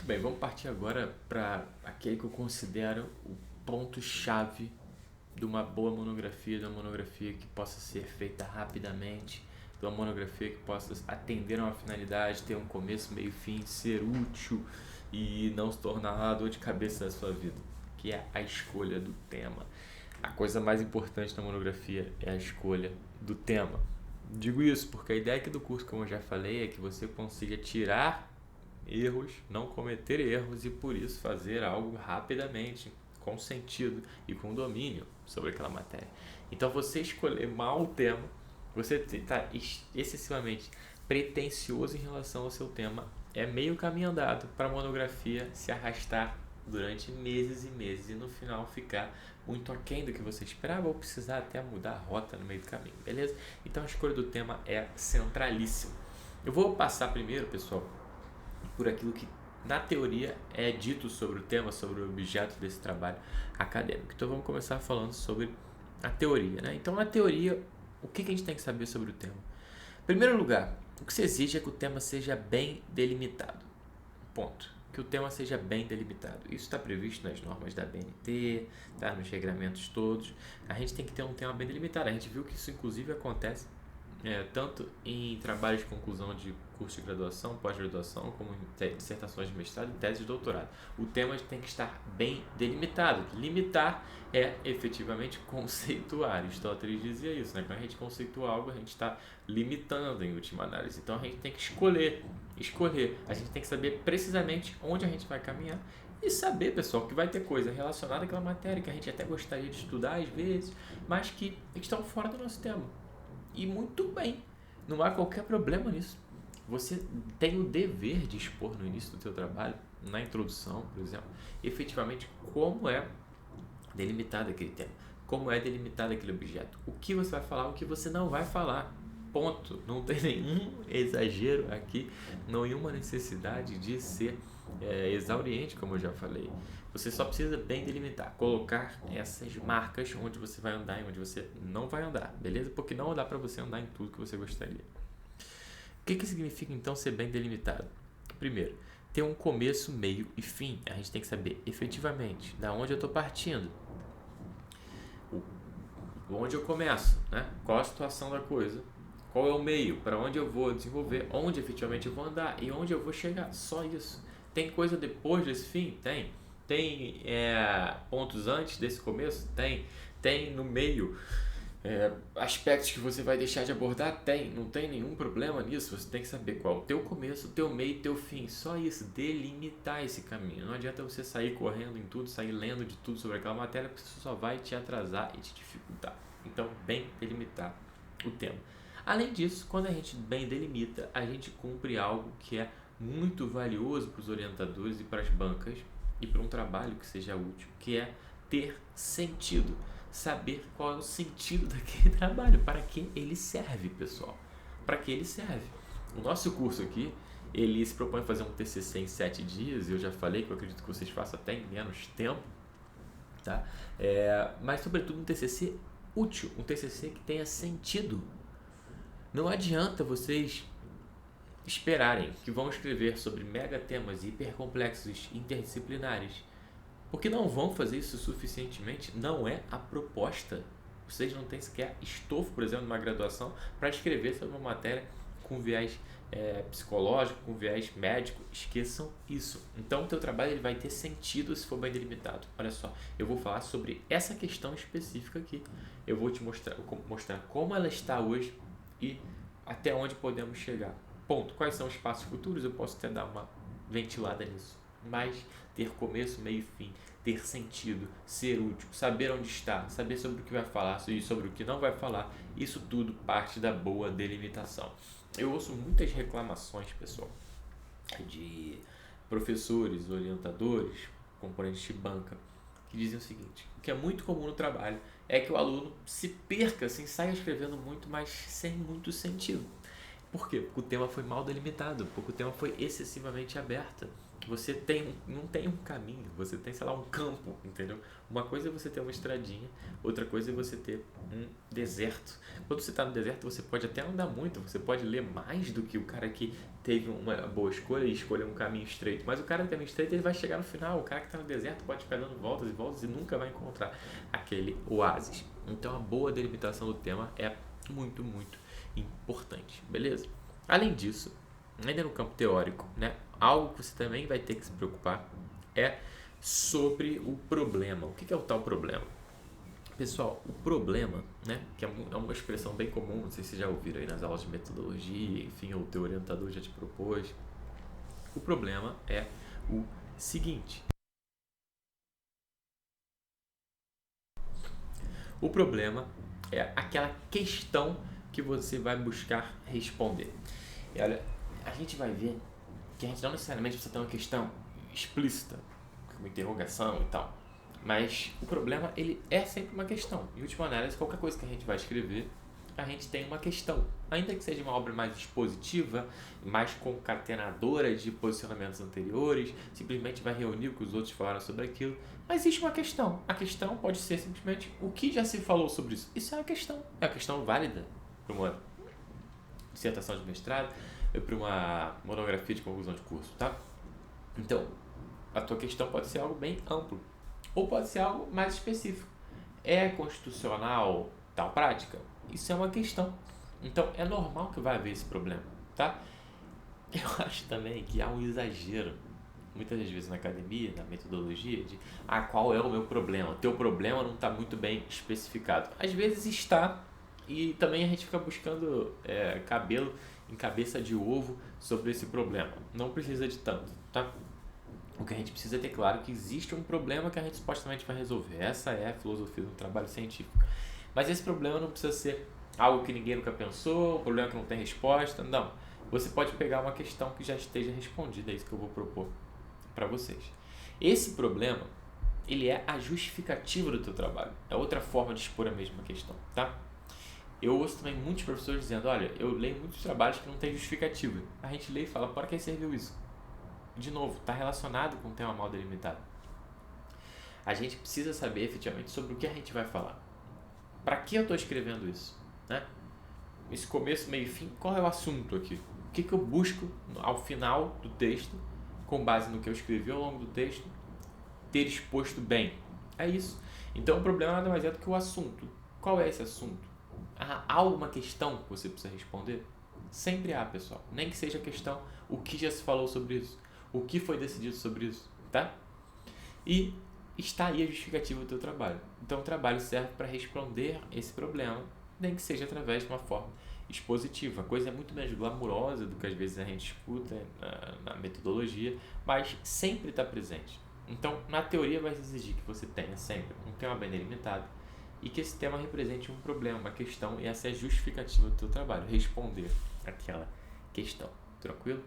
Muito bem, vamos partir agora para aquele que eu considero o ponto-chave de uma boa monografia, de uma monografia que possa ser feita rapidamente, de uma monografia que possa atender a uma finalidade, ter um começo, meio e fim, ser útil e não se tornar uma dor de cabeça da sua vida, que é a escolha do tema. A coisa mais importante da monografia é a escolha do tema. Digo isso porque a ideia aqui do curso, como eu já falei, é que você consiga tirar erros, não cometer erros e por isso fazer algo rapidamente, com sentido e com domínio sobre aquela matéria. Então, você escolher mal o tema, você está excessivamente pretensioso em relação ao seu tema, é meio caminho andado para a monografia se arrastar durante meses e meses e no final ficar muito aquém do que você esperava ou precisar até mudar a rota no meio do caminho, beleza? Então a escolha do tema é centralíssima. Eu vou passar primeiro, pessoal, por aquilo que na teoria é dito sobre o tema, sobre o objeto desse trabalho acadêmico. Então vamos começar falando sobre a teoria, né? Então na teoria, o que a gente tem que saber sobre o tema? Em primeiro lugar, o que se exige é que o tema seja bem delimitado. Ponto. Que o tema seja bem delimitado. Isso está previsto nas normas da BNT, tá? Nos regramentos todos. A gente tem que ter um tema bem delimitado. A gente viu que isso inclusive acontece tanto em trabalhos de conclusão de curso de graduação, pós-graduação, como em dissertações de mestrado e tese de doutorado. O tema tem que estar bem delimitado. Limitar é efetivamente conceituar. Aristóteles dizia isso, né? Quando a gente conceitua algo, a gente está limitando em última análise. Então a gente tem que escolher. A gente tem que saber precisamente onde a gente vai caminhar e saber, pessoal, que vai ter coisa relacionada àquela matéria que a gente até gostaria de estudar às vezes, mas que estão fora do nosso tema. E muito bem, não há qualquer problema nisso. Você tem o dever de expor no início do seu trabalho, na introdução, por exemplo, efetivamente como é delimitado aquele tema, como é delimitado aquele objeto, o que você vai falar, o que você não vai falar. Ponto. Não tem nenhum exagero aqui, nenhuma necessidade de ser exauriente, como eu já falei. Você só precisa bem delimitar, colocar essas marcas onde você vai andar e onde você não vai andar, beleza? Porque não dá para você andar em tudo que você gostaria. O que significa então ser bem delimitado? Primeiro, ter um começo, meio e fim. A gente tem que saber efetivamente da onde eu estou partindo, onde eu começo, né? Qual a situação da coisa, qual é o meio, para onde eu vou desenvolver, onde efetivamente eu vou andar e onde eu vou chegar. Só isso. Tem coisa depois desse fim? Tem. Tem pontos antes desse começo? Tem. Tem no meio aspectos que você vai deixar de abordar? Tem. Não tem nenhum problema nisso. Você tem que saber qual é o teu começo, o teu meio e o teu fim. Só isso. Delimitar esse caminho. Não adianta você sair correndo em tudo, sair lendo de tudo sobre aquela matéria, porque isso só vai te atrasar e te dificultar. Então, bem delimitar o tema. Além disso, quando a gente bem delimita, a gente cumpre algo que é muito valioso para os orientadores e para as bancas e para um trabalho que seja útil, que é ter sentido, saber qual é o sentido daquele trabalho, para que ele serve, pessoal, para que ele serve. O nosso curso aqui, ele se propõe a fazer um TCC em 7 dias, e eu já falei que eu acredito que vocês façam até em menos tempo, tá? Mas sobretudo um TCC útil, um TCC que tenha sentido. Não adianta vocês esperarem que vão escrever sobre mega temas hipercomplexos interdisciplinares, porque não vão fazer isso suficientemente, não é a proposta. Vocês não têm sequer estofo, por exemplo, numa graduação, para escrever sobre uma matéria com viés psicológico, com viés médico. Esqueçam isso. Então o teu trabalho ele vai ter sentido se for bem delimitado. Olha só, eu vou falar sobre essa questão específica aqui. Eu vou te mostrar como ela está hoje e até onde podemos chegar. Ponto. Quais são os passos futuros? Eu posso até dar uma ventilada nisso. Mas ter começo, meio e fim, ter sentido, ser útil, saber onde está, saber sobre o que vai falar e sobre o que não vai falar, isso tudo parte da boa delimitação. Eu ouço muitas reclamações, pessoal, de professores, orientadores, componentes de banca, que dizem o seguinte: o que é muito comum no trabalho é que o aluno se perca, assim, saia escrevendo muito, mas sem muito sentido. Por quê? Porque o tema foi mal delimitado, porque o tema foi excessivamente aberto. não tem um caminho, você tem, sei lá, um campo, entendeu? Uma coisa é você ter uma estradinha, outra coisa é você ter um deserto. Quando você está no deserto, você pode até andar muito, você pode ler mais do que o cara que teve uma boa escolha e escolheu um caminho estreito. Mas o cara do caminho estreito, ele vai chegar no final. O cara que está no deserto pode ficar dando voltas e voltas e nunca vai encontrar aquele oásis. Então, a boa delimitação do tema é muito, muito importante, beleza? Além disso, ainda no campo teórico, né, algo que você também vai ter que se preocupar é sobre o problema. O que é o tal problema? Pessoal, o problema, né, que é uma expressão bem comum, não sei se vocês já ouviram aí nas aulas de metodologia, enfim, ou o teu orientador já te propôs. O problema é o seguinte. O problema é aquela questão que você vai buscar responder. E olha, a gente vai ver que a gente não necessariamente precisa ter uma questão explícita, uma interrogação e tal. Mas o problema, ele é sempre uma questão. Em última análise, qualquer coisa que a gente vai escrever, a gente tem uma questão. Ainda que seja uma obra mais expositiva, mais concatenadora de posicionamentos anteriores, simplesmente vai reunir o que os outros falaram sobre aquilo, mas existe uma questão. A questão pode ser simplesmente o que já se falou sobre isso. Isso é uma questão. É uma questão válida para uma dissertação de mestrado e para uma monografia de conclusão de curso, tá? Então, a tua questão pode ser algo bem amplo ou pode ser algo mais específico. É constitucional tal prática? Isso é uma questão. Então, é normal que vai haver esse problema, tá? Eu acho também que há um exagero, muitas das vezes na academia, na metodologia, de qual é o meu problema? O teu problema não está muito bem especificado. Às vezes está, e também a gente fica buscando cabelo em cabeça de ovo sobre esse problema. Não precisa de tanto, tá? O que a gente precisa é ter claro que existe um problema que a gente supostamente vai resolver. Essa é a filosofia do trabalho científico. Mas esse problema não precisa ser algo que ninguém nunca pensou, um problema que não tem resposta. Não. Você pode pegar uma questão que já esteja respondida. É isso que eu vou propor para vocês. Esse problema, ele é a justificativa do teu trabalho. É outra forma de expor a mesma questão, tá? Eu ouço também muitos professores dizendo, olha, eu leio muitos trabalhos que não tem justificativa. A gente lê e fala, para que serviu isso? De novo, está relacionado com o tema mal delimitado. A gente precisa saber efetivamente sobre o que a gente vai falar. Para que eu estou escrevendo isso? Né? Esse começo, meio e fim, qual é o assunto aqui? O que eu busco ao final do texto, com base no que eu escrevi ao longo do texto, ter exposto bem? É isso. Então o problema nada mais é do que o assunto. Qual é esse assunto? Há alguma questão que você precisa responder? Sempre há, pessoal. Nem que seja a questão, o que já se falou sobre isso? O que foi decidido sobre isso, tá? E está aí a justificativa do teu trabalho. Então o trabalho serve para responder esse problema, nem que seja através de uma forma expositiva. A coisa é muito menos glamurosa do que às vezes a gente escuta na metodologia, mas sempre está presente. Então, na teoria vai se exigir que você tenha sempre um tema bem delimitado e que esse tema represente um problema, uma questão, e essa é a justificativa do teu trabalho, responder aquela questão. Tranquilo?